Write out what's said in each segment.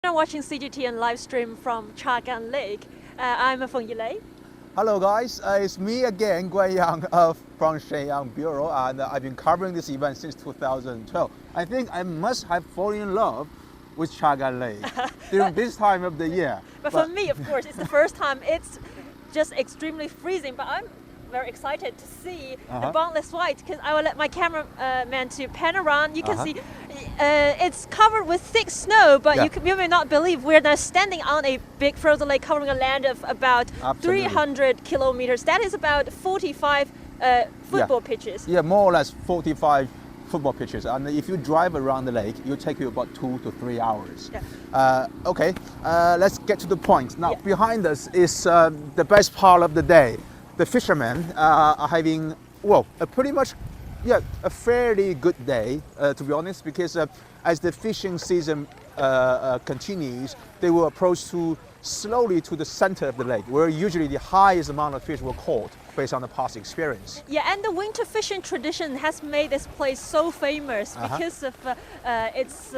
are watching CGTN live stream from Chagan Lake. I'm Feng Yilei. Hello guys, it's me again, Guan from Shenyang Bureau, and I've been covering this event since 2012. I think I must have fallen in love with Chagan Lake during this time of the year. But for me, of course, it's the first time. It's just extremely freezing, but I'm very excited to see the boundless white because I will let my cameraman to pan around. You can see it's covered with thick snow, but you may not believe we're now standing on a big frozen lake covering a land of about 300 kilometers. That is about 45 football pitches. Yeah, more or less 45 football pitches. And if you drive around the lake, it'll take you about 2 to 3 hours. Yeah. Okay, let's get to the point. Now, behind us is the best part of the day. The fishermen are having, well, a fairly good day, to be honest, because as the fishing season continues, they will approach slowly to the center of the lake, where usually the highest amount of fish were caught based on the past experience. Yeah, and the winter fishing tradition has made this place so famous because of its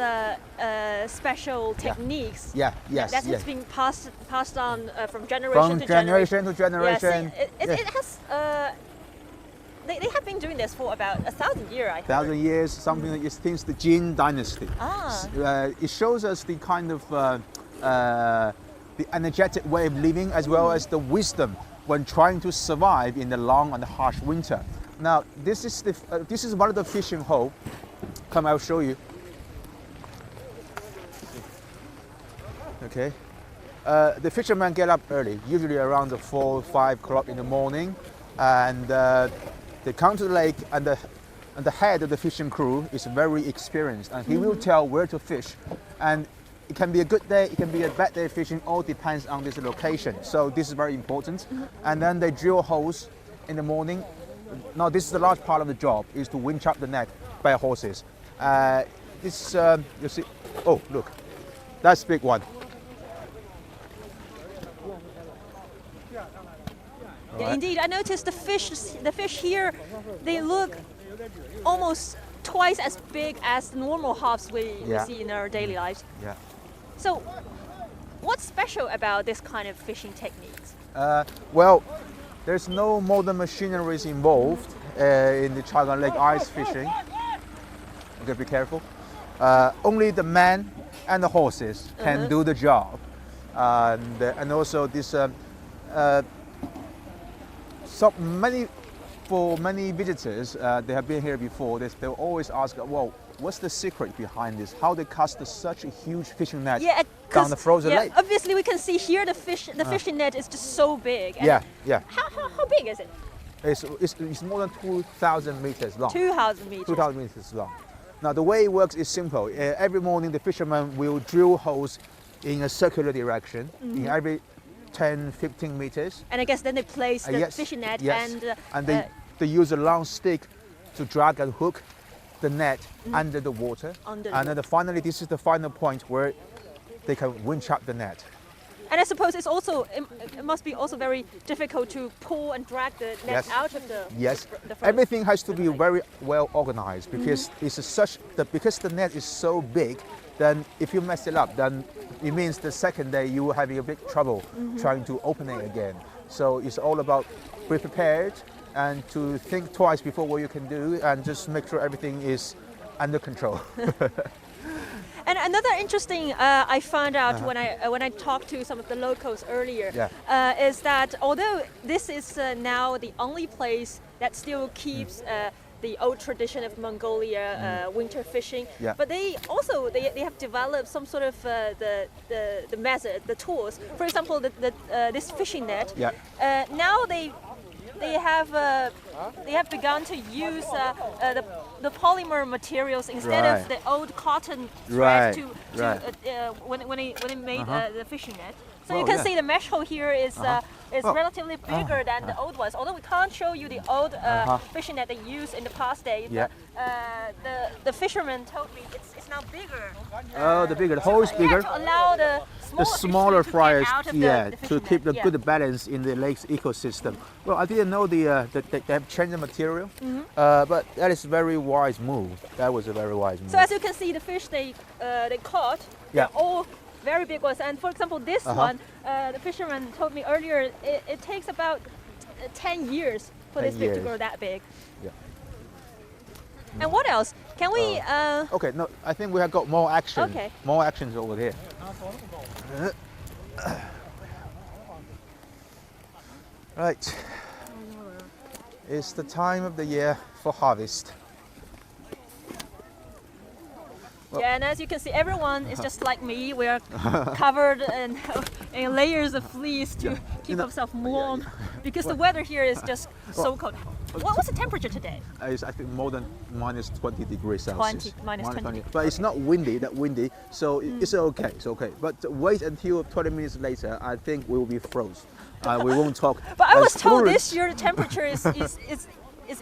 special techniques. That has been passed on from generation to generation. It has. They have been doing this for about 1,000 years, I think. 1,000 years, something like since the Jilin dynasty. It shows us the kind of the energetic way of living, as well as the wisdom when trying to survive in the long and harsh winter. Now, this is one of the fishing holes. Come, I'll show you. Okay. The fishermen get up early, usually around 4 or 5 o'clock in the morning, and they come to the lake, and the head of the fishing crew is very experienced, and he will tell where to fish. And it can be a good day, it can be a bad day fishing, all depends on this location. So this is very important. And then they drill holes in the morning. Now this is the large part of the job, is to winch up the net by horses. You see, oh look, that's a big one. Yeah, indeed, I noticed the fish here, they look almost twice as big as the normal hops we see in our daily lives. Yeah. So, what's special about this kind of fishing techniques? Well, there's no modern machineries involved in the Chagan Lake ice fishing. Okay, be careful. Only the men and the horses can do the job, and also this. For many visitors, they have been here before. They'll always ask, "Well, what's the secret behind this? How they cast such a huge fishing net down the frozen lake?" Obviously, we can see here the fishing net is just so big. And How big is it? It's more than 2,000 meters long. 2,000 meters. 2,000 meters long. Now the way it works is simple. Every morning, the fishermen will drill holes in a circular direction in every 10-15 meters. And I guess then they place the fishing net and they use a long stick to drag and hook the net under the water. And then finally, this is the final point where they can winch up the net. And I suppose it must be also very difficult to pull and drag the net out of the Everything has to be very well organized because because the net is so big. Then if you mess it up, then it means the second day you will have a big trouble trying to open it again. So it's all about be prepared and to think twice before what you can do, and just make sure everything is under control. And another interesting I found out when I talked to some of the locals earlier is that although this is now the only place that still keeps the old tradition of Mongolia winter fishing, but they have developed some sort of the method, the tools. For example, this fishing net. Now they have begun to use the polymer materials instead of the old cotton thread when they made the fishing net. So you can see the mesh hole here is relatively bigger than the old ones. Although we can't show you the old fishing net they used in the past days, the fisherman told me it's now bigger. The hole is bigger. To allow the smaller fryers, to keep the good balance in the lake's ecosystem. Well, I didn't know they have changed the material, but that is a very wise move. That was a very wise move. So as you can see, the fish they caught, they're all very big ones. And for example, this one, the fisherman told me earlier, it takes about 10 years for this fish to grow that big. Yeah. And what else? Can we? Okay, no, I think we have got more action. Okay. More actions over here. Right. It's the time of the year for harvest. Yeah, and as you can see, everyone is just like me. We are covered in layers of fleece to keep ourselves warm because the weather here is just so cold. What's the temperature today? It's, I think, more than minus 20 degrees Celsius. Minus 20. But it's not windy, so it's okay. It's okay. But wait until 20 minutes later, I think we will be froze. We won't talk. But I was told this year the temperature is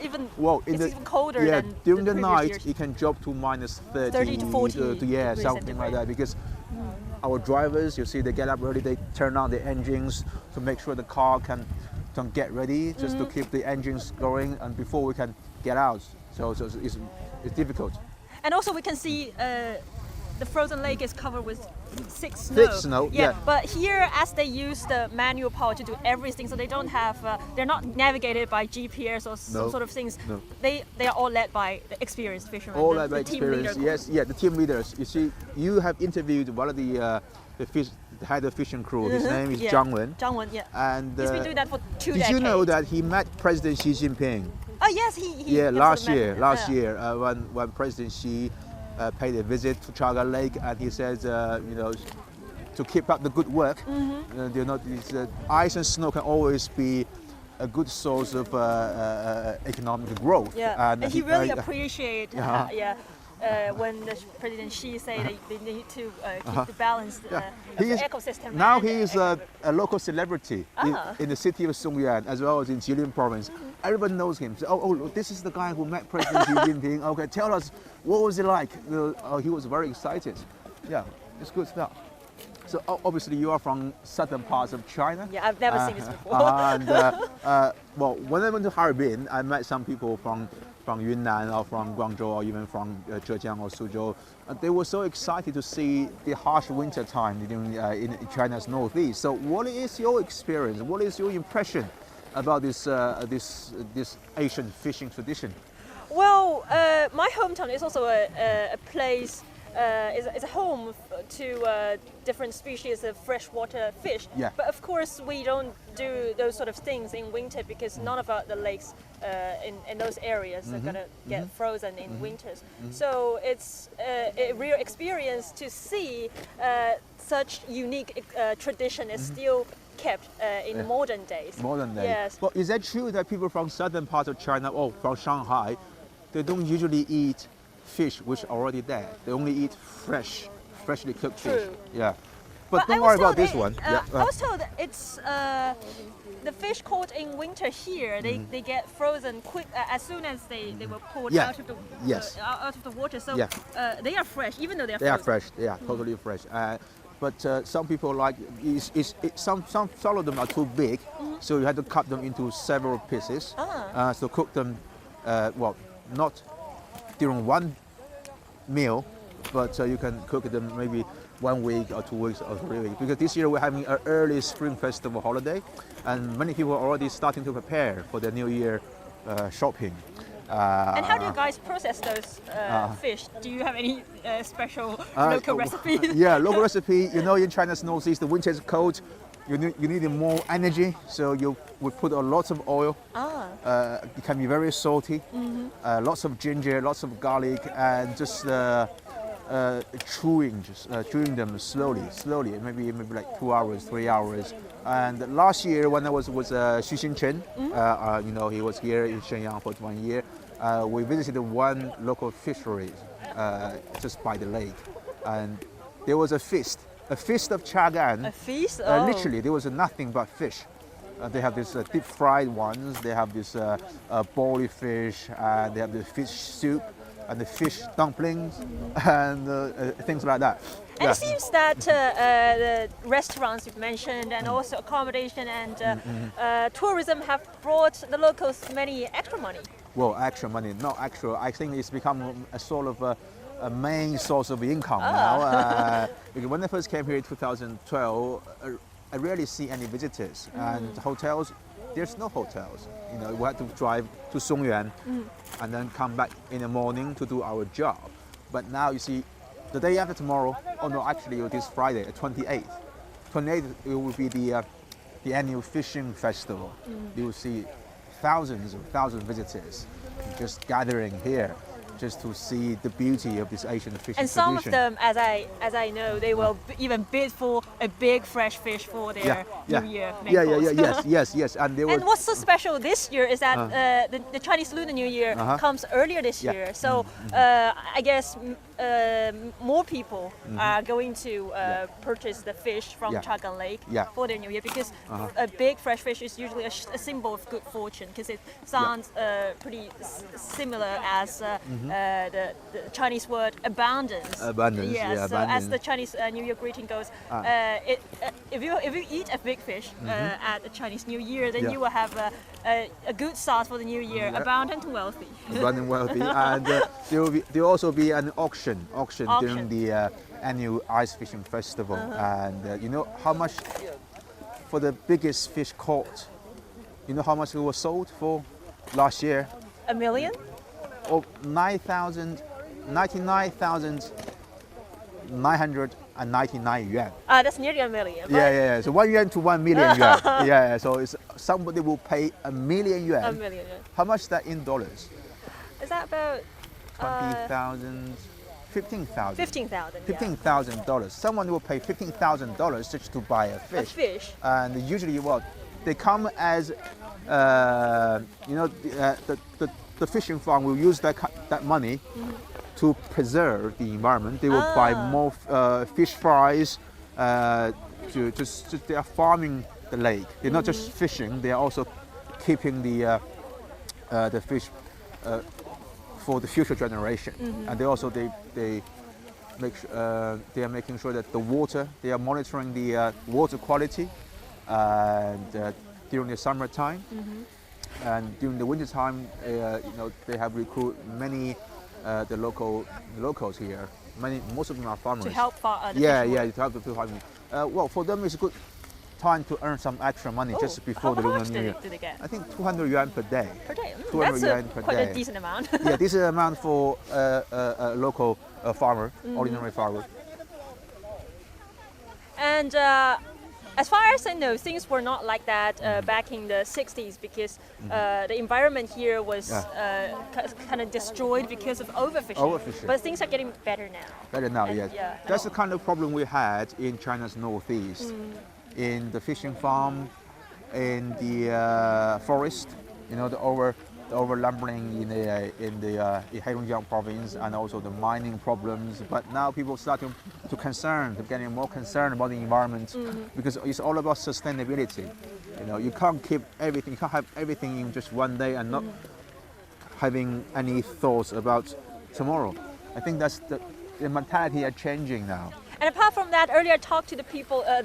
even even colder than during the previous night years. it can drop to minus 30 to 40 yeah, degrees something like centigrade. that, because our drivers, you see, they get up early, they turn on the engines to make sure the car can get ready, just to keep the engines going, and before we can get out. So it's difficult. And also we can see the frozen lake is covered with thick snow. Thick snow, yeah. But here, as they use the manual power to do everything, so they don't have, they're not navigated by GPS or some sort of things. No. They are all led by the experienced fishermen. All the that by team experience, leader. yes, yeah, the team leaders. You see, you have interviewed one of the head of fishing crew. His name is Jilin. Jilin, yeah. And He's been doing that for 2 decades. did you know that he met President Xi Jinping? Oh yes, he Yeah, last year, yeah. when President Xi paid a visit to Chagan Lake, and he says, to keep up the good work, ice and snow can always be a good source of economic growth. Yeah, and he really appreciated when the President Xi say that they need to keep the balance of the ecosystem. Now he is a local celebrity in the city of Songyuan, as well as in Jilin province. Everyone knows him. So, look, this is the guy who met President Xi Jinping. Okay, tell us, what was it like? He was very excited. Yeah, it's good stuff. So obviously you are from southern parts of China. Yeah, I've never seen this before. Well, when I went to Harbin, I met some people from Yunnan or from Guangzhou or even from Zhejiang or Suzhou. They were so excited to see the harsh winter time in China's northeast. So what is your experience? What is your impression about this Asian fishing tradition? Well, my hometown is also a place, is a home to different species of freshwater fish. Yeah. But of course, we don't do those sort of things in winter because none of the lakes in those areas are gonna get frozen in winters. So it's a real experience to see such unique tradition is still kept in modern days. Modern days. Yes. Well, is that true that people from southern parts of China or from Shanghai, they don't usually eat fish which are already there? They only eat freshly cooked fish. True. Yeah. But I don't was worry about told this one. I was told it's the fish caught in winter here. They get frozen quick as soon as they were pulled out of the out of the water. So they are fresh, even though they are frozen. They are fresh. They are totally fresh. But some people like some of them are too big, so you have to cut them into several pieces. So cook them, well, not during one meal, but you can cook them maybe 1 week or 2 weeks or 3 weeks. Because this year we're having an early spring festival holiday, and many people are already starting to prepare for the New Year shopping. And how do you guys process those fish? Do you have any special local recipe? Yeah, local recipe. You know, in China's northeast, the winter is cold. You need more energy, so we put a lot of oil. It can be very salty. Lots of ginger, lots of garlic, and just chewing them slowly, maybe like 2 hours, 3 hours. And last year, when I was with Xu Xinchen, he was here in Shenyang for 1 year. We visited one local fishery just by the lake, and there was a feast of Chagan. A feast? Literally, there was nothing but fish. They have these deep fried ones. They have this boilie fish. They have the fish soup and the fish dumplings and things like that. And it seems that the restaurants you've mentioned and also accommodation and tourism have brought the locals many extra money. Well, extra money, not extra. I think it's become a sort of a main source of income now. Because when I first came here in 2012, I rarely see any visitors, and hotels. There's no hotels. You know, we had to drive to Songyuan and then come back in the morning to do our job. But now you see, the day after tomorrow, oh no, actually it is Friday, the 28th. 28th it will be the annual fishing festival. You will see thousands of visitors just gathering here, just to see the beauty of this Asian fishing And some tradition. of them, as I know, they will even bid for a big fresh fish for their New Year main course. Yes. And what's so special this year is that the Chinese Lunar New Year comes earlier this year. So I guess more people are going to purchase the fish from Chagan Lake for their New Year, because a big fresh fish is usually a symbol of good fortune, because it sounds pretty similar as the Chinese word abundance. Abundance, so abundance. as the Chinese New Year greeting goes, if you eat a big fish at the Chinese New Year, then you will have a good start for the New Year, abundant and wealthy. Abundant and wealthy, and there will also be an auction during the annual ice fishing festival, and you know how much for the biggest fish caught? You know how much it was sold for last year? $1 million? Oh, 99,999 yuan. That's nearly $1 million. Yeah. So 1 yuan to 1 million yuan. Yeah. So it's, somebody will pay $1 million yuan. $1 million. How much is that in dollars? Is that about 20,000, 15,000. 15,000. $15,000. Someone will pay $15,000 just to buy a fish. A fish. And usually, what they come as, you know, the fishing farm will use that money to preserve the environment. They will buy more fish fries. They are farming the lake. They're not just fishing. They are also keeping the fish for the future generation. And they also they are making sure that the water. They are monitoring the water quality, and during the summertime. And during the winter time, you know, they have recruited many the locals here. Most of them are farmers. To help the to help the farming. Well, for them it's a good time to earn some extra money just before the Lunar New Year. How much do they get? I think 200 yuan per day. Per day? 200 yuan per quite day. a decent amount. Yeah, this is an amount for a local farmer, ordinary farmer. And as far as I know, things were not like that back in the 60s, because the environment here was kind of destroyed because of overfishing. But things are getting better now. Better now, yes. That's the kind of problem we had in China's northeast, in the fishing farm, in the forest. You know, the overlumbering in the Heilongjiang province, and also the mining problems. But now people starting to getting more concerned about the environment, because it's all about sustainability. You know, you can't keep everything. You can't have everything in just one day and not having any thoughts about tomorrow. I think that's the mentality are changing now. And apart from that, earlier I talked to the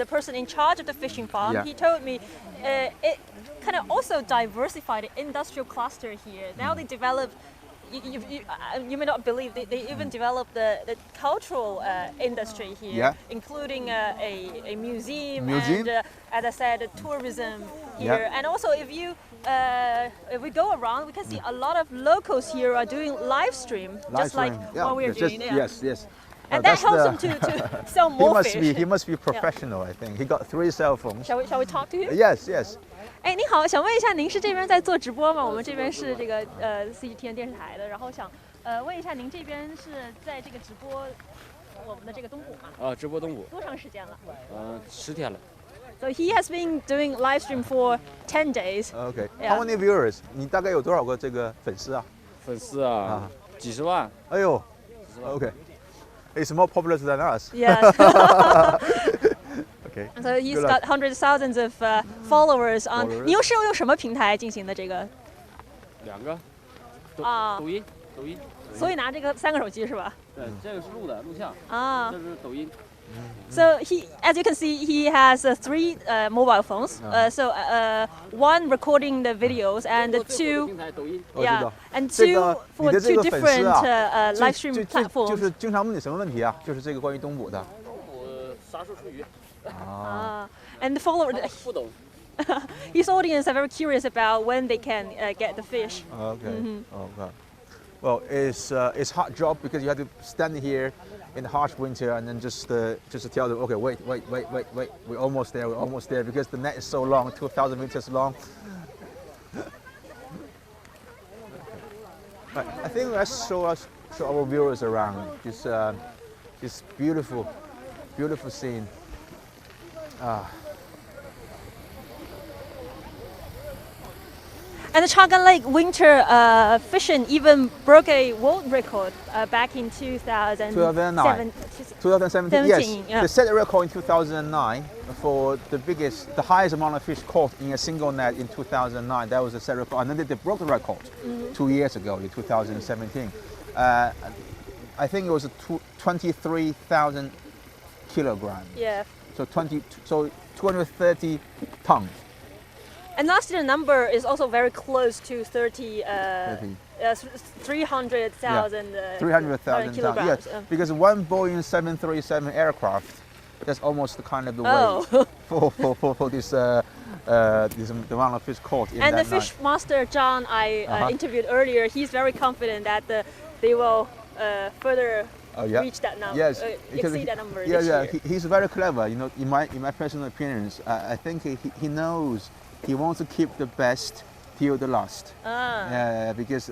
person in charge of the fishing farm. He told me it kind of also diversified the industrial cluster here. Now they develop, you may not believe, they even developed the cultural industry here, including a museum, and as I said, tourism here. And also if we go around, we can see a lot of locals here are doing live stream, just like what we are doing. Yes. And that helps him to sell more fish. He must be professional, I think. He got 3 cell phones. Shall we talk to him? Yes. 哎，您好，想问一下，您是这边在做直播吗？我们这边是这个CGTN 电视台的，然后想问一下，您这边是在这个直播我们的这个冬捕吗？直播冬捕。多长时间了？10天了。So he has been doing live stream for 10 days. Okay. How many viewers? 你大概有多少个这个粉丝啊？粉丝啊，几十万。哎呦 ，Okay. It's more popular than us. Yes. Okay. So he's got hundreds of thousands of followers on. 你是用什么平台进行的这个？2个。抖音。所以拿这个3个手机是吧？对，这个是录像。这是抖音。So as you can see, he has 3 mobile phones. So one recording the videos and 2, 抖音。 yeah, and 这 2 个 for 你的这 2个粉丝 different 啊， live stream 就 platforms. 是经常问你什么问题啊？就是这个关于冬捕的。我啥时候出鱼？ And the follower, 不懂。 his audience are very curious about when they can get the fish. Okay. Okay. Well, it's hard job because you have to stand here in the harsh winter and then just tell them, okay, wait, we're almost there because the net is so long, 2,000 meters long. But I think let's show our viewers around this beautiful scene. And the Chagan Lake winter fishing even broke a world record back in 2007. 2017, yes. 17, yeah. They set a record in 2009 for the highest amount of fish caught in a single net in 2009. That was a set record. And then they broke the record 2 years ago in 2017. I think it was 23,000 kilograms. Yeah. So 230 tons. And last year the number is also very close to 300,000 300,000 kilograms. tons. Yes, because one Boeing 737 aircraft, that's almost the kind of the weight for this amount of fish caught in And that the fish night. master John I interviewed earlier, he's very confident that they will further reach that number, Yes, exceed that number yeah, this yeah. year. He's very clever. You know, in my personal opinions, I think he knows he wants to keep the best till the last. Yeah, because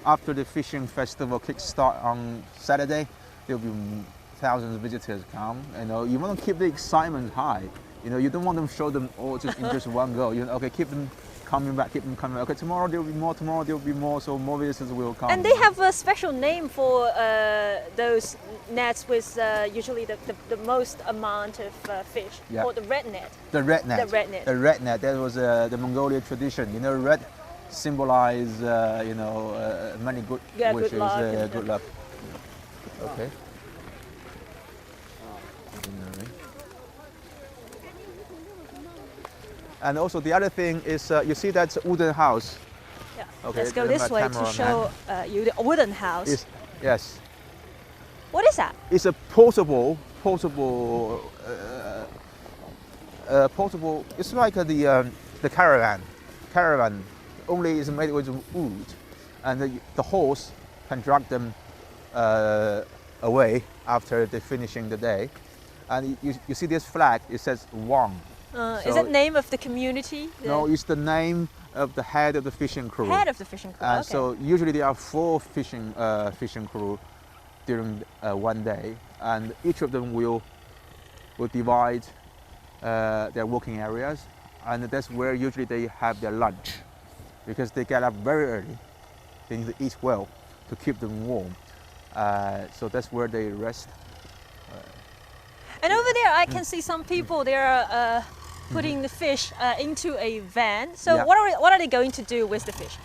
after the fishing festival kickstart on Saturday, there'll be thousands of visitors come. You know, you want to keep the excitement high. You know, you don't want them to show them all just in just one go. You know, okay, keep them coming back, keep them coming back. Okay, tomorrow there will be more. Tomorrow there will be more. So more visitors will come. And they have a special name for those nets with usually the most amount of fish, called the red net. The red net. The red net. The red net. That was the Mongolian tradition. You know, red symbolize many good wishes, good luck. good luck. Okay. And also the other thing is, you see that wooden house. Yeah. Okay, Let's go then this my way camera to on show you the wooden house. Yes. What is that? It's a portable. It's like the caravan. Only is made with wood, and the horse can drag them away after they finishing the day. And you see this flag. It says Wang. Is it name of the community? No, it's the name of the head of the fishing crew. Head of the fishing crew. Okay. So usually there are 4 fishing crew during one day, and each of them will divide their working areas, and that's where usually they have their lunch, because they get up very early. They need to eat well to keep them warm. So that's where they rest. And over there, I can see some people. They are putting the fish into a van. So Yeah. what are they going to do with the fish?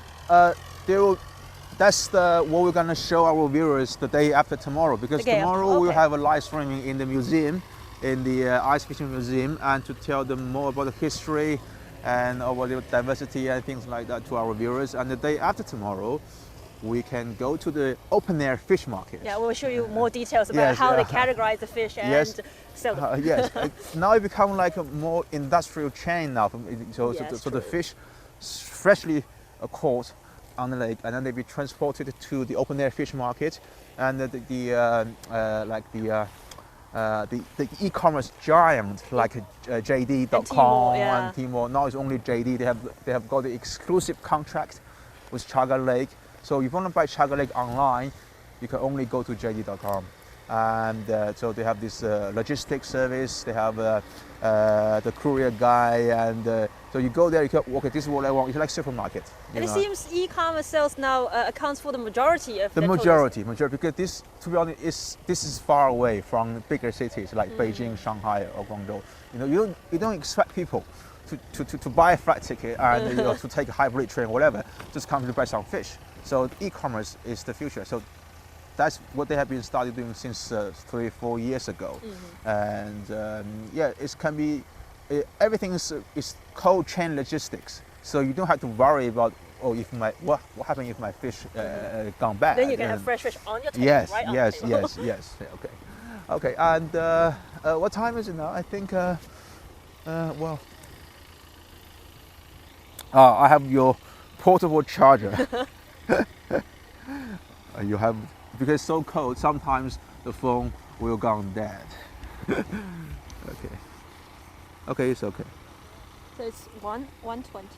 That's what we're gonna show our viewers the day after tomorrow, because Okay, tomorrow we'll okay. have a live streaming in the museum, in the ice fishing museum, and to tell them more about the history and about the diversity and things like that to our viewers. And the day after tomorrow, we can go to the open air fish market. Yeah, we'll show you more details about Yes, how yeah. they categorize the fish and Yes. sell them. Yes, now it become like a more industrial chain now. So Yes, the true. fish freshly caught on the lake, and then they be transported to the open air fish market, and the e-commerce giant like JD.com Tmall, yeah. and Tmall. Now it's only JD. They have got the exclusive contract with Chagan Lake. So if you want to buy Chagan Lake online, you can only go to JD.com. And so they have this logistics service. They have the courier guy, and so you go there. You go, okay, this is what I want. It's like supermarket. And it know. seems e-commerce sales now accounts for the majority of The total majority, because this, to be honest, this is far away from bigger cities like Beijing, Shanghai, or Guangzhou. You know, you don't expect people to buy a flight ticket and to take a hybrid train, whatever. Just come to buy some fish. So e-commerce is the future. So that's what they have been started doing since 3-4 years ago. And yeah, it can be everything is cold chain logistics, so you don't have to worry about if what happened if my fish gone bad. Then you can have fresh fish on your table. Yes, right on yes, the table. yes, yes. Okay. And what time is it now? I think well. I have your portable charger. You have, because it's so cold, sometimes the phone will go dead. Okay, it's okay. So it's 120.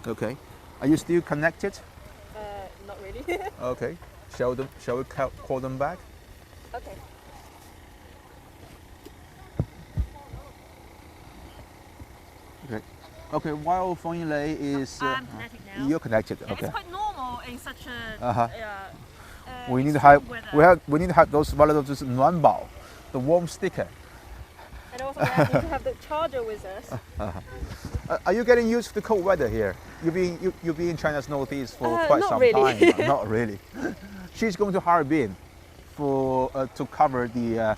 Okay. Are you still connected? Not really. Okay. Shall we call them back? Okay. Okay, while Feng Yilei is... I'm connected now. You're connected, Yeah, okay. it's quite normal in such a We need to extreme have weather. we need to have those those nuanbao, the warm sticker. And also we need to have the charger with us. Are you getting used to the cold weather here? You've been in China's northeast for quite not some really. time. Not really. She's going to Harbin for to cover the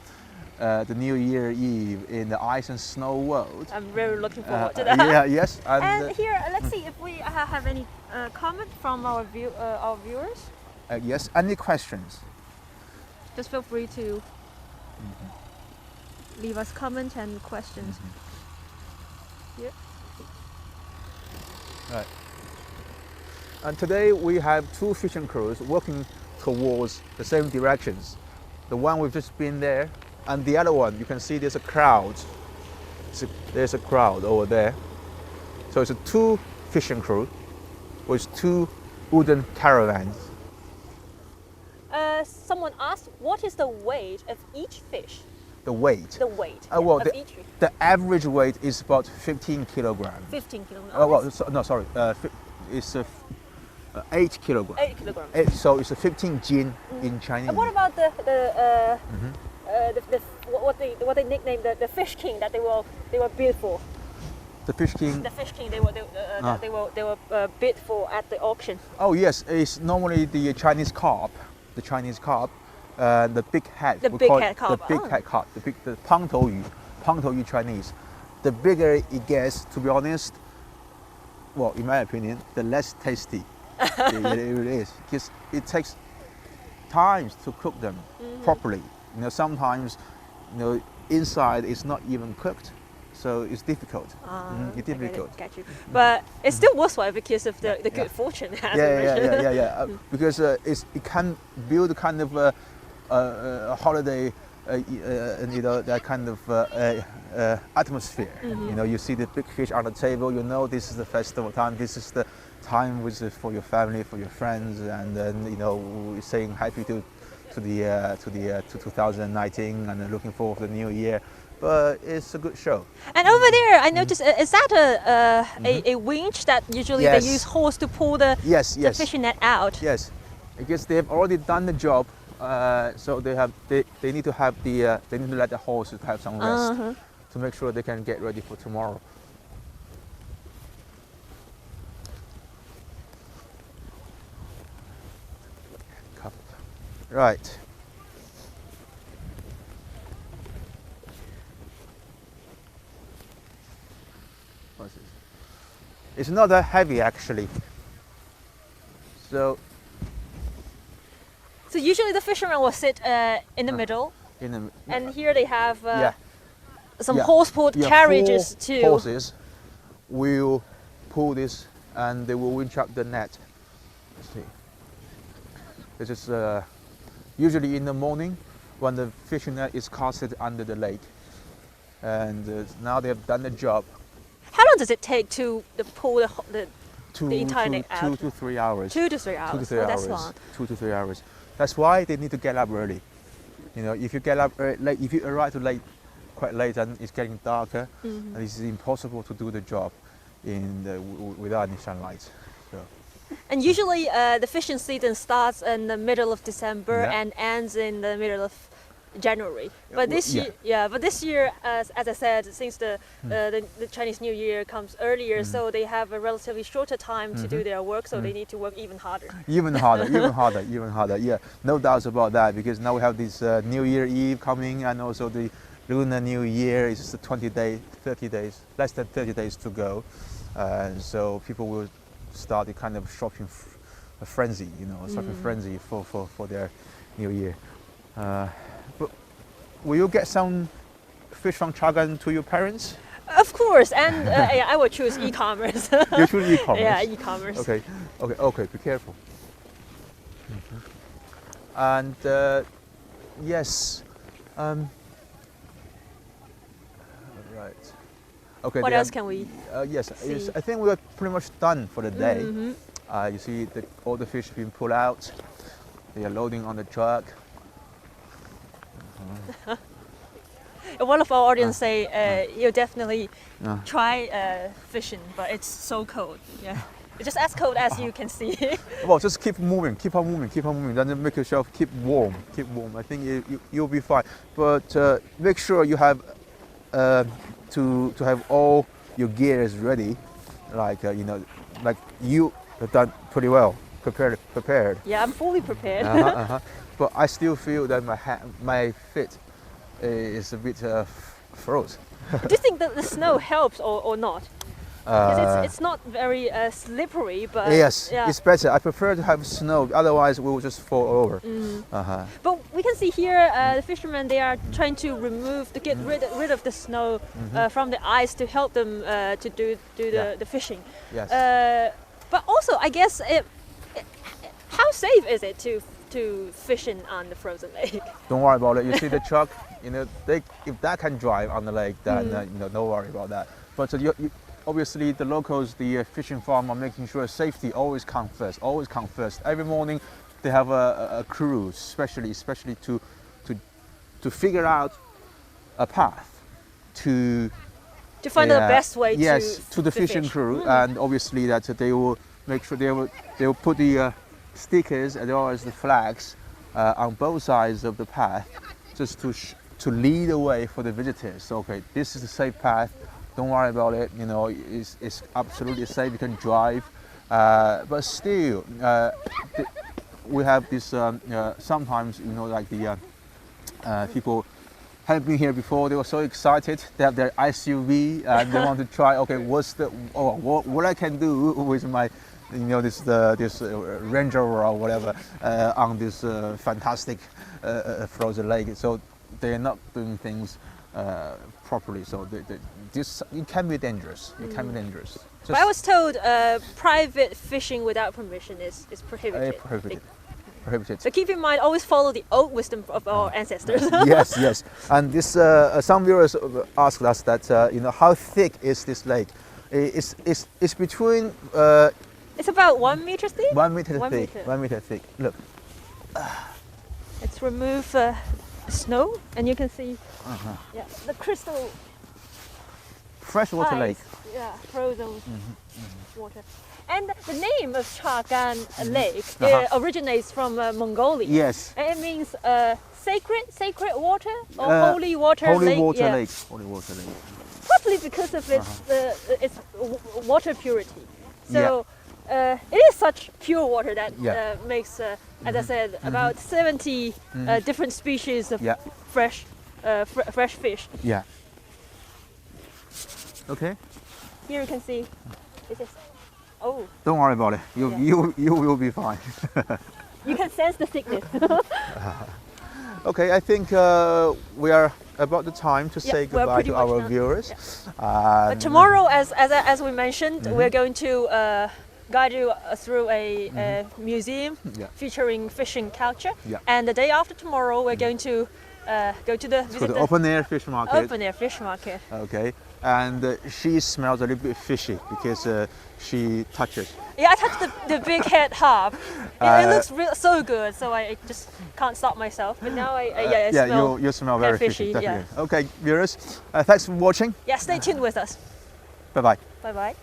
New Year Eve in the ice and snow world. I'm very looking forward to that. Yeah, yes. And here, let's see if we have any comment from our viewers. Yes. Any questions? Just feel free to leave us comments and questions. Yeah. Right. And today we have two fishing crews working towards the same directions. The one we've just been there, and the other one, you can see there's a crowd. There's a crowd over there. So it's a two fishing crew with two wooden caravans. Someone asked, what is the weight of each fish? The weight. The weight well, of each fish. the average weight is about 15 kilograms. 15 kilograms. It's 8 kilograms. 8 kilograms. So it's a 15 jin in Chinese. And what about what they nicknamed the fish king that they were bid for? The fish king. The fish king they were bid for at the auction. Oh yes, it's normally the Chinese carp. The Chinese carp, the big head. The big head carp. The big head carp. The pang tou yu Chinese. The bigger it gets, to be honest, well, in my opinion, the less tasty it is, because it takes time to cook them properly. Sometimes, inside is not even cooked, so it's difficult. It's difficult. Got you. But it's still worthwhile because of the good fortune. Yeah. Because it can build kind of a holiday, that kind of atmosphere. You see the big fish on the table. This is the festival time. This is the time for your family, for your friends, and then saying happy to 2019 and looking forward to the new year. But it's a good show. And over there, I noticed, is that a winch that usually they use hose to pull the fishing net out? Yes, because they've already done the job. So they need to have they need to let the horse have some rest to make sure they can get ready for tomorrow. Right. What's this? It's not that heavy actually. So usually the fishermen will sit in the middle, and here they have some horse-pulled carriages too. Horses will pull this, and they will winch up the net. Let's see. This is usually in the morning when the fishing net is casted under the lake, and now they have done the job. How long does it take to pull the entire net out? 2 to 3 hours. 2 to 3 hours. 2 to 3 hours. That's long. 2 to 3 hours. That's why they need to get up early. If you get up late, if you arrive quite late, and it's getting darker, and it's impossible to do the job without any sunlight. So. And usually the fishing season starts in the middle of December and ends in the middle of January. But this year, as I said, since the Chinese New Year comes earlier, so they have a relatively shorter time to do their work, so they need to work even harder. Even harder, even harder. Yeah, no doubts about that, because now we have this New Year Eve coming, and also the Lunar New Year is 30 days, less than 30 days to go. So people will start a kind of shopping frenzy, shopping frenzy for their New Year. But will you get some fish from Chagan to your parents? Of course, and I will choose e-commerce. You choose e-commerce? Yeah, e-commerce. Okay, be careful. And yes, right. Okay. What else can we yes, see? I think we're pretty much done for the day. You see all the fish being pulled out. They are loading on the truck. One of our audience say you definitely try fishing, but it's so cold. Yeah, it's just as cold as you can see. Well, just keep moving, keep on moving. Then make yourself keep warm. I think you'll be fine. But make sure you have to have all your gears ready. Like like you have done pretty well, prepared. Yeah, I'm fully prepared. But I still feel that my feet is a bit froze. Do you think that the snow helps or not? Because it's not very slippery, but yes, yeah. It's better. I prefer to have snow. Otherwise, we will just fall over. But we can see here the fishermen, they are trying to get rid of the snow from the ice to help them to do the fishing. Yes. But also, I guess how safe is it to fishing on the frozen lake? Don't worry about it. You see the truck, if that can drive on the lake, then don't worry about that. But obviously the locals, the fishing farm, are making sure safety always comes first. Every morning they have a crew, especially to figure out a path to find the best way to the fishing fish. crew, and obviously that they will make sure they will put the stickers as well as the flags on both sides of the path, just to lead the way for the visitors. So, okay, this is a safe path. Don't worry about it. It's absolutely safe. You can drive, but still, we have this. Sometimes, like the people have been here before. They were so excited. They have their SUV and they want to try. Okay, what I can do with my this Range Rover or whatever on this fantastic frozen lake. So they are not doing things properly. So it can be dangerous. It can be dangerous. But I was told private fishing without permission is prohibited. Prohibited. So keep in mind, always follow the old wisdom of our ancestors. Yes. And this some viewers asked us that how thick is this lake? It's between. It's about 1 meter thick. 1 meter thick. 1 meter thick. Look. Let's remove snow, and you can see the crystal freshwater lake. Yeah, frozen water. And the name of Chagan Lake originates from Mongolia. Yes. And it means sacred water or holy water lake. Holy water lake. Holy water lake. Probably because of its water purity. So it is such pure water that makes, as I said, about 70 different species of fresh fish. Yeah. Okay. Here you can see. This is. Oh. Don't worry about it. You will be fine. You can sense the thickness. Okay, I think we are about the time to say goodbye to our viewers. But tomorrow, as we mentioned, we're going to guide you through a museum featuring fishing culture. And the day after tomorrow, we're going to go to the open air fish market. Open air fish market. Okay. And she smells a little bit fishy because she touches. Yeah, I touched the big head harp. It looks so good, so I just can't stop myself. But now I smell. You smell very fishy. Definitely. Okay, viewers, thanks for watching. Yeah, stay tuned with us. Bye bye. Bye bye.